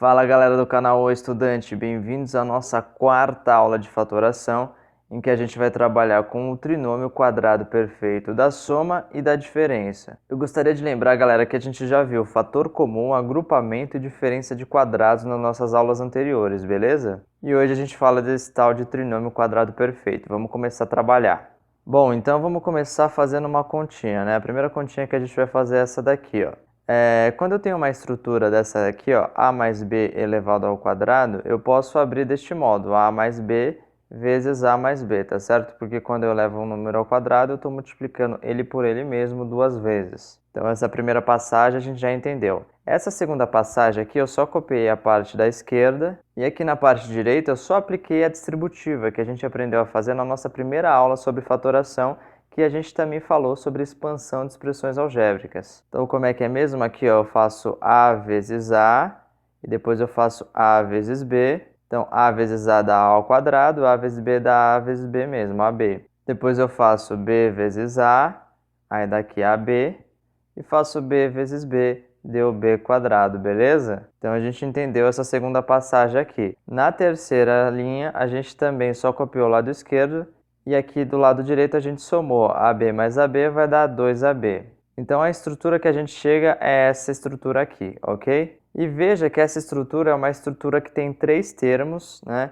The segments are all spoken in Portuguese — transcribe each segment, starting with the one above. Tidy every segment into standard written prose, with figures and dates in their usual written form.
Fala galera do canal O Estudante, bem-vindos à nossa quarta aula de fatoração, em que a gente vai trabalhar com o trinômio quadrado perfeito da soma e da diferença. Eu gostaria de lembrar, galera, que a gente já viu fator comum, agrupamento e diferença de quadrados nas nossas aulas anteriores, beleza? E hoje a gente fala desse tal de trinômio quadrado perfeito. Vamos começar a trabalhar. Bom, então vamos começar fazendo uma continha, né? A primeira continha que a gente vai fazer é essa daqui, ó. Quando eu tenho uma estrutura dessa aqui, ó, a mais b elevado ao quadrado, eu posso abrir deste modo, a mais b vezes a mais b, tá certo? Porque quando eu levo um número ao quadrado, eu estou multiplicando ele por ele mesmo duas vezes. Então, essa primeira passagem a gente já entendeu. Essa segunda passagem aqui, eu só copiei a parte da esquerda, e aqui na parte direita eu só apliquei a distributiva, que a gente aprendeu a fazer na nossa primeira aula sobre fatoração, que a gente também falou sobre expansão de expressões algébricas. Então, como é que é mesmo? Aqui, ó, eu faço a vezes a, e depois eu faço a vezes b. Então, a vezes a dá a ao quadrado, a vezes b dá a vezes b mesmo, ab. Depois eu faço b vezes a, aí daqui ab, e faço b vezes b, deu b quadrado, beleza? Então, a gente entendeu essa segunda passagem aqui. Na terceira linha, a gente também só copiou o lado esquerdo, e aqui do lado direito a gente somou AB mais AB vai dar 2AB. Então a estrutura que a gente chega é essa estrutura aqui, ok? E veja que essa estrutura é uma estrutura que tem três termos, né?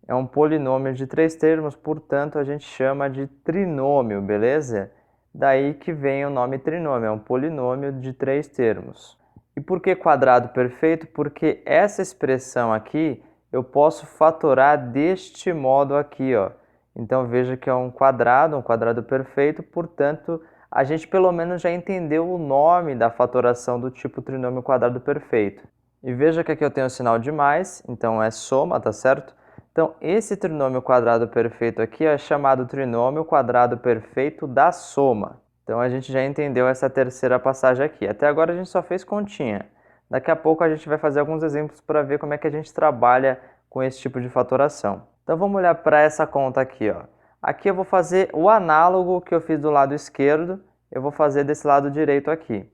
É um polinômio de três termos, portanto a gente chama de trinômio, beleza? Daí que vem o nome trinômio, é um polinômio de três termos. E por que quadrado perfeito? Porque essa expressão aqui eu posso fatorar deste modo aqui, ó. Então veja que é um quadrado perfeito, portanto, a gente pelo menos já entendeu o nome da fatoração do tipo trinômio quadrado perfeito. E veja que aqui eu tenho o sinal de mais, então é soma, tá certo? Então esse trinômio quadrado perfeito aqui é chamado trinômio quadrado perfeito da soma. Então a gente já entendeu essa terceira passagem aqui. Até agora a gente só fez continha. Daqui a pouco a gente vai fazer alguns exemplos para ver como é que a gente trabalha com esse tipo de fatoração. Então vamos olhar para essa conta aqui, ó. Aqui eu vou fazer o análogo que eu fiz do lado esquerdo, eu vou fazer desse lado direito aqui.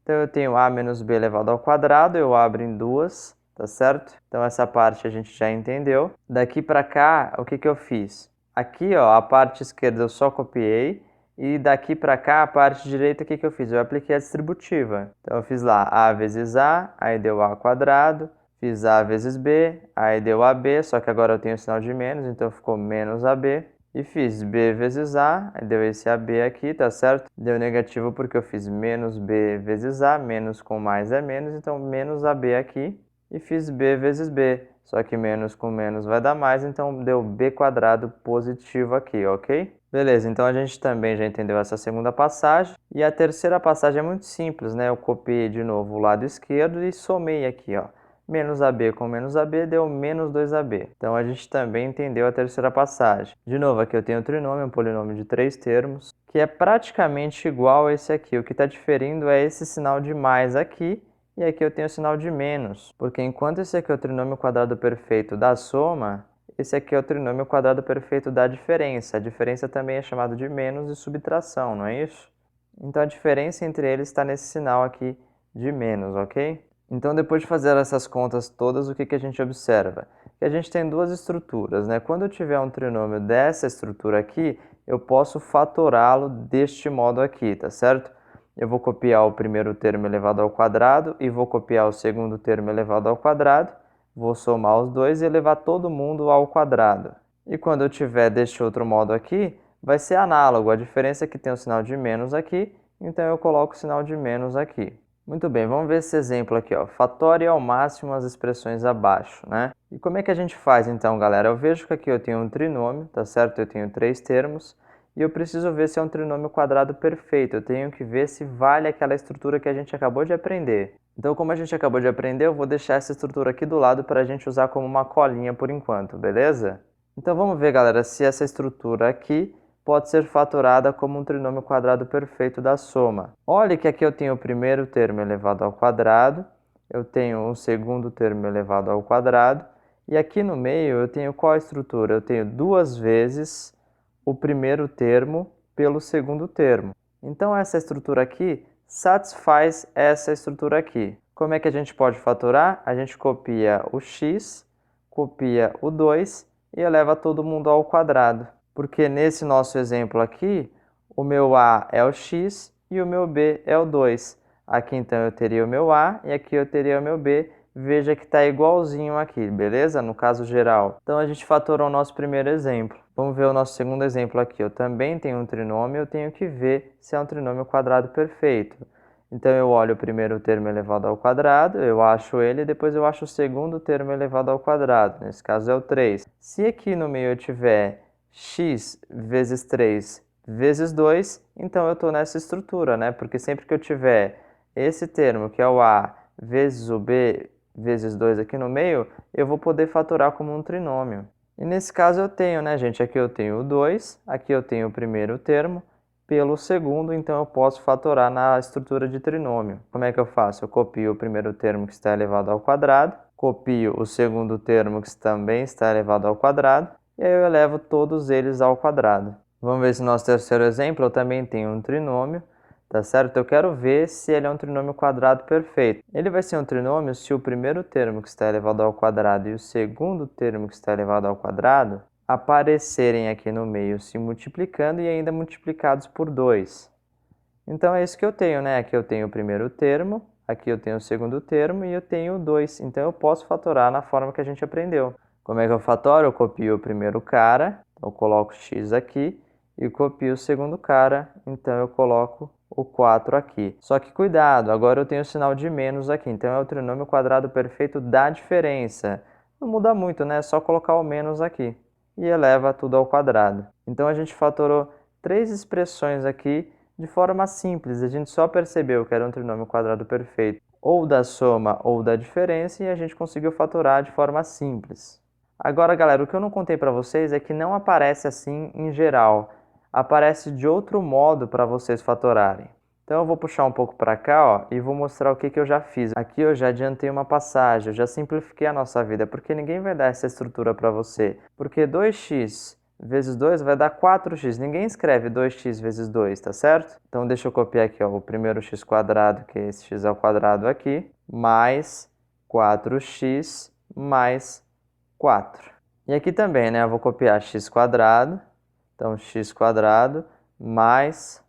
Então eu tenho a menos b elevado ao quadrado, eu abro em duas, tá certo? Então essa parte a gente já entendeu. Daqui para cá, o que eu fiz? Aqui, ó, a parte esquerda eu só copiei, e daqui para cá, a parte direita, o que eu fiz? Eu apliquei a distributiva. Então eu fiz lá a vezes a, aí deu a quadrado. Fiz a vezes b, aí deu ab, só que agora eu tenho o sinal de menos, então ficou menos ab. E fiz b vezes a, aí deu esse ab aqui, tá certo? Deu negativo porque eu fiz menos b vezes a, menos com mais é menos, então menos ab aqui. E fiz b vezes b, só que menos com menos vai dar mais, então deu b quadrado positivo aqui, ok? Beleza, então a gente também já entendeu essa segunda passagem. E a terceira passagem é muito simples, né? Eu copiei de novo o lado esquerdo e somei aqui, ó. Menos AB com menos AB deu menos 2AB. Então, a gente também entendeu a terceira passagem. De novo, aqui eu tenho o trinômio, um polinômio de três termos, que é praticamente igual a esse aqui. O que está diferindo é esse sinal de mais aqui, e aqui eu tenho o sinal de menos. Porque enquanto esse aqui é o trinômio quadrado perfeito da soma, esse aqui é o trinômio quadrado perfeito da diferença. A diferença também é chamado de menos e subtração, não é isso? Então, a diferença entre eles está nesse sinal aqui de menos, ok? Então, depois de fazer essas contas todas, o que a gente observa? Que a gente tem duas estruturas, né? Quando eu tiver um trinômio dessa estrutura aqui, eu posso fatorá-lo deste modo aqui, tá certo? Eu vou copiar o primeiro termo elevado ao quadrado e vou copiar o segundo termo elevado ao quadrado, vou somar os dois e elevar todo mundo ao quadrado. E quando eu tiver deste outro modo aqui, vai ser análogo, a diferença é que tem o sinal de menos aqui, então eu coloco o sinal de menos aqui. Muito bem, vamos ver esse exemplo aqui, ó. Fatore ao máximo as expressões abaixo, né? E como é que a gente faz então, galera? Eu vejo que aqui eu tenho um trinômio, tá certo? Eu tenho três termos, e eu preciso ver se é um trinômio quadrado perfeito. Eu tenho que ver se vale aquela estrutura que a gente acabou de aprender. Então, como a gente acabou de aprender, eu vou deixar essa estrutura aqui do lado para a gente usar como uma colinha por enquanto, beleza? Então, vamos ver, galera, se essa estrutura aqui pode ser fatorada como um trinômio quadrado perfeito da soma. Olha que aqui eu tenho o primeiro termo elevado ao quadrado, eu tenho o segundo termo elevado ao quadrado, e aqui no meio eu tenho qual estrutura? Eu tenho duas vezes o primeiro termo pelo segundo termo. Então essa estrutura aqui satisfaz essa estrutura aqui. Como é que a gente pode fatorar? A gente copia o x, copia o 2 e eleva todo mundo ao quadrado. Porque nesse nosso exemplo aqui, o meu a é o x e o meu b é o 2. Aqui então eu teria o meu a e aqui eu teria o meu b. Veja que está igualzinho aqui, beleza? No caso geral. Então a gente fatorou o nosso primeiro exemplo. Vamos ver o nosso segundo exemplo aqui. Eu também tenho um trinômio, eu tenho que ver se é um trinômio quadrado perfeito. Então eu olho o primeiro termo elevado ao quadrado, eu acho ele, e depois eu acho o segundo termo elevado ao quadrado. Nesse caso é o 3. Se aqui no meio eu tiver x vezes 3 vezes 2, então eu estou nessa estrutura, né? Porque sempre que eu tiver esse termo, que é o a, vezes o b, vezes 2 aqui no meio, eu vou poder fatorar como um trinômio. E nesse caso eu tenho, né, gente? Aqui eu tenho o 2, aqui eu tenho o primeiro termo, pelo segundo, então eu posso fatorar na estrutura de trinômio. Como é que eu faço? Eu copio o primeiro termo que está elevado ao quadrado, copio o segundo termo que também está elevado ao quadrado, e aí eu elevo todos eles ao quadrado. Vamos ver se no nosso terceiro exemplo eu também tenho um trinômio, tá certo? Eu quero ver se ele é um trinômio quadrado perfeito. Ele vai ser um trinômio se o primeiro termo que está elevado ao quadrado e o segundo termo que está elevado ao quadrado aparecerem aqui no meio se multiplicando e ainda multiplicados por 2. Então é isso que eu tenho, né? Aqui eu tenho o primeiro termo, aqui eu tenho o segundo termo e eu tenho 2. Então eu posso fatorar na forma que a gente aprendeu. Como é que eu fatoro? Eu copio o primeiro cara, então eu coloco x aqui, e copio o segundo cara, então eu coloco o 4 aqui. Só que cuidado, agora eu tenho o sinal de menos aqui, então é o trinômio quadrado perfeito da diferença. Não muda muito, né? É só colocar o menos aqui e eleva tudo ao quadrado. Então a gente fatorou 3 expressões aqui de forma simples. A gente só percebeu que era um trinômio quadrado perfeito ou da soma ou da diferença e a gente conseguiu fatorar de forma simples. Agora, galera, o que eu não contei para vocês é que não aparece assim em geral. Aparece de outro modo para vocês fatorarem. Então eu vou puxar um pouco para cá, ó, e vou mostrar o que eu já fiz. Aqui eu já adiantei uma passagem, eu já simplifiquei a nossa vida, porque ninguém vai dar essa estrutura para você. Porque 2x vezes 2 vai dar 4x. Ninguém escreve 2x vezes 2, tá certo? Então deixa eu copiar aqui, ó, o primeiro x quadrado, que é esse x ao quadrado aqui, mais 4x mais 4. E aqui também, né, eu vou copiar x quadrado, então x quadrado mais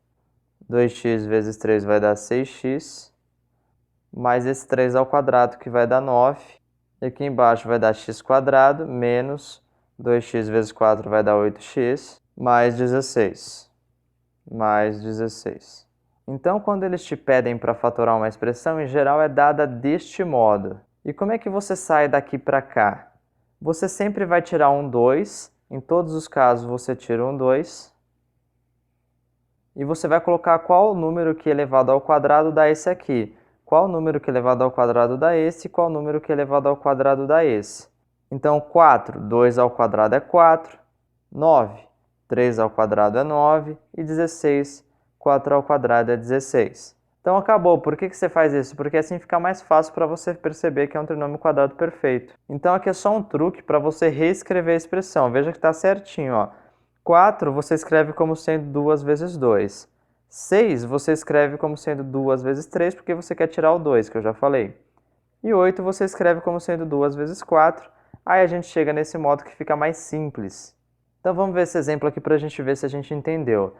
2x vezes 3 vai dar 6x, mais esse 3 ao quadrado, que vai dar 9. E aqui embaixo vai dar x quadrado menos 2x vezes 4 vai dar 8x, mais 16. Mais 16. Então, quando eles te pedem para fatorar uma expressão, em geral é dada deste modo. E como é que você sai daqui para cá? Você sempre vai tirar um 2, em todos os casos você tira um 2, e você vai colocar qual número que elevado ao quadrado dá esse aqui. Qual número que elevado ao quadrado dá esse e qual número que elevado ao quadrado dá esse. Então, 4, 2 ao quadrado é 4, 9, 3 ao quadrado é 9 e 16, 4 ao quadrado é 16. Então acabou. Por que você faz isso? Porque assim fica mais fácil para você perceber que é um trinômio quadrado perfeito. Então aqui é só um truque para você reescrever a expressão. Veja que está certinho, ó. 4 você escreve como sendo 2 vezes 2. 6 você escreve como sendo 2 vezes 3, porque você quer tirar o 2, que eu já falei. E 8 você escreve como sendo 2 vezes 4. Aí a gente chega nesse modo que fica mais simples. Então vamos ver esse exemplo aqui para a gente ver se a gente entendeu.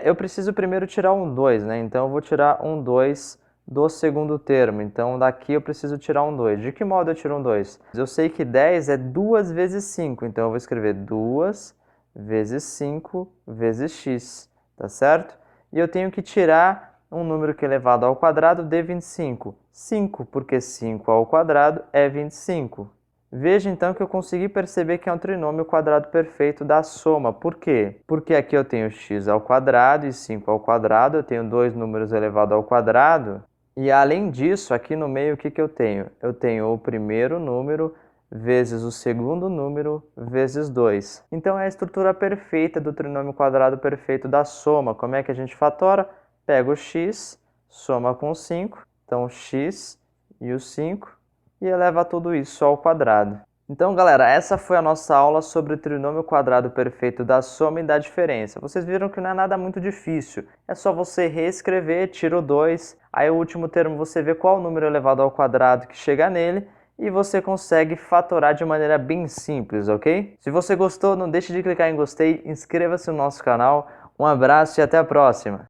Eu preciso primeiro tirar um 2, né? Então eu vou tirar um 2 do segundo termo. Então daqui eu preciso tirar um 2. De que modo eu tiro um 2? Eu sei que 10 é 2 vezes 5, então eu vou escrever 2 vezes 5 vezes x, tá certo? E eu tenho que tirar um número que é elevado ao quadrado de 25. 5, porque 5 ao quadrado é 25. Veja então que eu consegui perceber que é um trinômio quadrado perfeito da soma. Por quê? Porque aqui eu tenho x ao quadrado e 5 ao quadrado, eu tenho dois números elevados ao quadrado. E além disso, aqui no meio o que eu tenho? Eu tenho o primeiro número vezes o segundo número vezes 2. Então é a estrutura perfeita do trinômio quadrado perfeito da soma. Como é que a gente fatora? Pega o x, soma com 5, então x e o 5, e eleva tudo isso ao quadrado. Então, galera, essa foi a nossa aula sobre o trinômio quadrado perfeito da soma e da diferença. Vocês viram que não é nada muito difícil. É só você reescrever, tira o 2, aí o último termo você vê qual o número elevado ao quadrado que chega nele e você consegue fatorar de maneira bem simples, ok? Se você gostou, não deixe de clicar em gostei, inscreva-se no nosso canal. Um abraço e até a próxima!